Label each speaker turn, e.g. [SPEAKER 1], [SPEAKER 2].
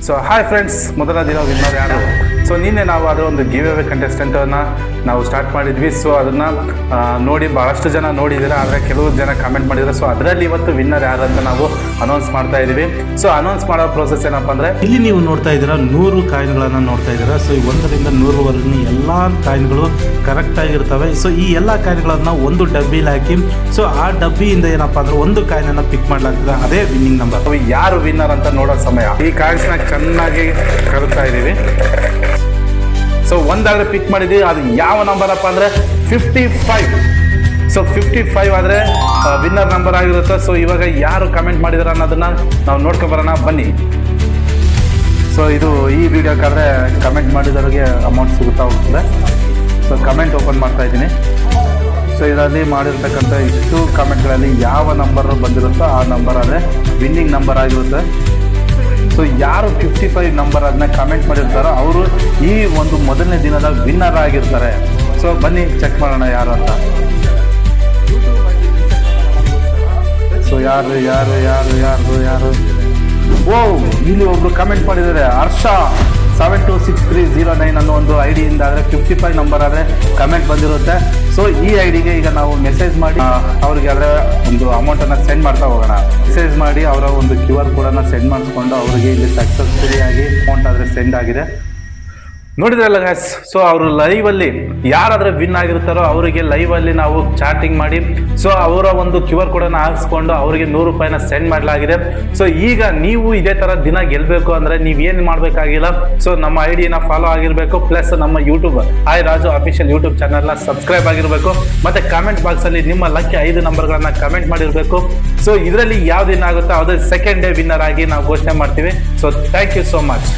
[SPEAKER 1] So hi friends, ಮೊದಲ ದಿನ winner ಯಾರು? ಸೊ ನಿನ್ನೆ ನಾವು ಅದರ ಒಂದು ಗಿವ್ ಅವೇ ಕಂಟೆಸ್ಟೆಂಟನ್ನು ನಾವು ಸ್ಟಾರ್ಟ್ ಮಾಡಿದ್ವಿ. ಸೊ ಅದನ್ನು ನೋಡಿ ಭಾಳಷ್ಟು ಜನ ನೋಡಿದ್ದೀರಾ, ಆದರೆ ಕೆಲವು ಜನ ಕಮೆಂಟ್ ಮಾಡಿದ್ದಾರೆ. ಸೊ ಅದರಲ್ಲಿ ಇವತ್ತು ವಿನ್ನರ್ ಯಾರು ಅಂತ ನಾವು ಅನೌನ್ಸ್ ಮಾಡ್ತಾ ಇದ್ದೀವಿ. ಸೊ ಅನೌನ್ಸ್ ಮಾಡೋ ಪ್ರೋಸೆಸ್ ಏನಪ್ಪ ಅಂದರೆ, ಇಲ್ಲಿ ನೀವು ನೋಡ್ತಾ ಇದ್ದೀರಾ 100 ಕಾಯಿನ್ಗಳನ್ನು ನೋಡ್ತಾ ಇದ್ದೀರಾ. ಸೊ ಈ 1ರಿಂದ 100ವರೆಗೂ ಎಲ್ಲ ಕಾಯಿನ್ಗಳು ಕರೆಕ್ಟಾಗಿರ್ತವೆ. ಸೊ ಈ ಎಲ್ಲ ಕಾಯಿನ್ಗಳನ್ನು ಒಂದು ಡಬ್ಬಿಲಿ ಹಾಕಿ, ಸೊ ಆ ಡಬ್ಬಿಯಿಂದ ಏನಪ್ಪ ಅಂದರೆ ಒಂದು ಕಾಯಿನನ್ನು ಪಿಕ್ ಮಾಡಲಾಗ್ತದೆ, ಅದೇ ವಿನ್ನಿಂಗ್ ನಂಬರ್. ಯಾರು ವಿನ್ನರ್ ಅಂತ ನೋಡೋ ಸಮಯ. ಈ ಕಾಯಿನ್ಸ್ನ ಚೆನ್ನಾಗಿ ಕಲಿತಾ ಇದ್ದೀವಿ. ಸೊ ಒಂದಾದ್ರೆ ಪಿಕ್ ಮಾಡಿದ್ದೀವಿ. ಅದು ಯಾವ ನಂಬರ್ ಅಪ್ಪ ಅಂದರೆ 55. ಸೊ 55 ಆದರೆ ವಿನ್ನರ್ ನಂಬರ್ ಆಗಿರುತ್ತೆ. ಸೊ ಇವಾಗ ಯಾರು ಕಮೆಂಟ್ ಮಾಡಿದಾರೆ ಅನ್ನೋದನ್ನ ನಾವು ನೋಡ್ಕೊಬರೋಣ ಬನ್ನಿ. ಸೊ ಇದು ಈ ವಿಡಿಯೋಕ್ಕಾದರೆ ಕಮೆಂಟ್ ಮಾಡಿದವ್ರಿಗೆ ಅಮೌಂಟ್ ಸಿಗುತ್ತಾ ಹೋಗ್ತದೆ. ಸೊ ಕಮೆಂಟ್ ಓಪನ್ ಮಾಡ್ತಾ ಇದ್ದೀನಿ. ಸೊ ಇದರಲ್ಲಿ ಮಾಡಿರ್ತಕ್ಕಂಥ ಇಷ್ಟು ಕಮೆಂಟ್ಗಳಲ್ಲಿ ಯಾವ ನಂಬರ್ ಬಂದಿರುತ್ತೋ ಆ ನಂಬರ್ ಆದರೆ ವಿನ್ನಿಂಗ್ ನಂಬರ್ ಆಗಿರುತ್ತೆ. ಸೊ ಯಾರು 55 ನಂಬರ್ ಅದನ್ನ ಕಮೆಂಟ್ ಮಾಡಿರ್ತಾರೋ ಅವರು ಈ ಒಂದು ಮೊದಲನೇ ದಿನದ ವಿನ್ನರ್ ಆಗಿರ್ತಾರೆ. ಸೊ ಬನ್ನಿ ಚೆಕ್ ಮಾಡೋಣ ಯಾರು ಅಂತ. ಸೊ ಯಾರು ಯಾರು ಯಾರು ಯಾರು ಯಾರು ಓ, ಇಲ್ಲಿ ಒಬ್ರು ಕಮೆಂಟ್ ಮಾಡಿದ್ದಾರೆ, ಹರ್ಷ 726309 ಅನ್ನೋ ಒಂದು ಐ ಡಿಯಿಂದ ಆದರೆ 55 ನಂಬರ್ ಆದರೆ ಕಮೆಂಟ್ ಬಂದಿರುತ್ತೆ. ಸೊ ಈ ಐ ಡಿಗೆ ಈಗ ನಾವು ಮೆಸೇಜ್ ಮಾಡಿ ಅವ್ರಿಗೆ ಆದರೆ ಒಂದು ಅಮೌಂಟನ್ನು ಸೆಂಡ್ ಮಾಡ್ತಾ ಹೋಗೋಣ. ಮೆಸೇಜ್ ಮಾಡಿ ಅವರ ಒಂದು QR ಕೋಡನ್ನು ಸೆಂಡ್ ಮಾಡಿಸ್ಕೊಂಡು ಅವರಿಗೆ ಇಲ್ಲಿ ಸಕ್ಸಸ್ಫುಲಿ ಆಗಿ ಅಮೌಂಟ್ ಆದರೆ ಸೆಂಡ್ ಆಗಿದೆ. ನೋಡಿದ್ರಲ್ಲ ಗಾಯ್ಸ್. ಸೊ ಅವರು ಲೈವಲ್ಲಿ ಯಾರಾದರೆ ವಿನ್ ಆಗಿರ್ತಾರೋ ಅವರಿಗೆ ಲೈವಲ್ಲಿ ನಾವು ಚಾಟಿಂಗ್ ಮಾಡಿ, ಸೊ ಅವರ ಒಂದು QR ಕೋಡನ್ನು ಹಾಕಿಸ್ಕೊಂಡು ಅವರಿಗೆ 100 ರೂಪಾಯಿನ ಸೆಂಡ್ ಮಾಡಲಾಗಿದೆ. ಸೊ ಈಗ ನೀವು ಇದೇ ಥರ ದಿನ ಗೆಲ್ಲಬೇಕು ಅಂದರೆ ನೀವೇನು ಮಾಡಬೇಕಾಗಿಲ್ಲ. ಸೊ ನಮ್ಮ ಐ ಡಿನ ಫಾಲೋ ಆಗಿರಬೇಕು, ಪ್ಲಸ್ ನಮ್ಮ YouTube hi Raju official YouTube ಚಾನಲ್ನ ಸಬ್ಸ್ಕ್ರೈಬ್ ಆಗಿರಬೇಕು, ಮತ್ತು ಕಮೆಂಟ್ ಬಾಕ್ಸಲ್ಲಿ ನಿಮ್ಮ ಲಕ್ಕಿ 5 ನಂಬರ್ಗಳನ್ನು ಕಮೆಂಟ್ ಮಾಡಿರಬೇಕು. ಸೊ ಇದರಲ್ಲಿ ಯಾವ ದಿನ ಆಗುತ್ತೋ ಅದೇ ಸೆಕೆಂಡ್ ಡೇ ವಿನ್ನರ್ ಆಗಿ ನಾವು ಘೋಷಣೆ ಮಾಡ್ತೀವಿ. So thank you so much.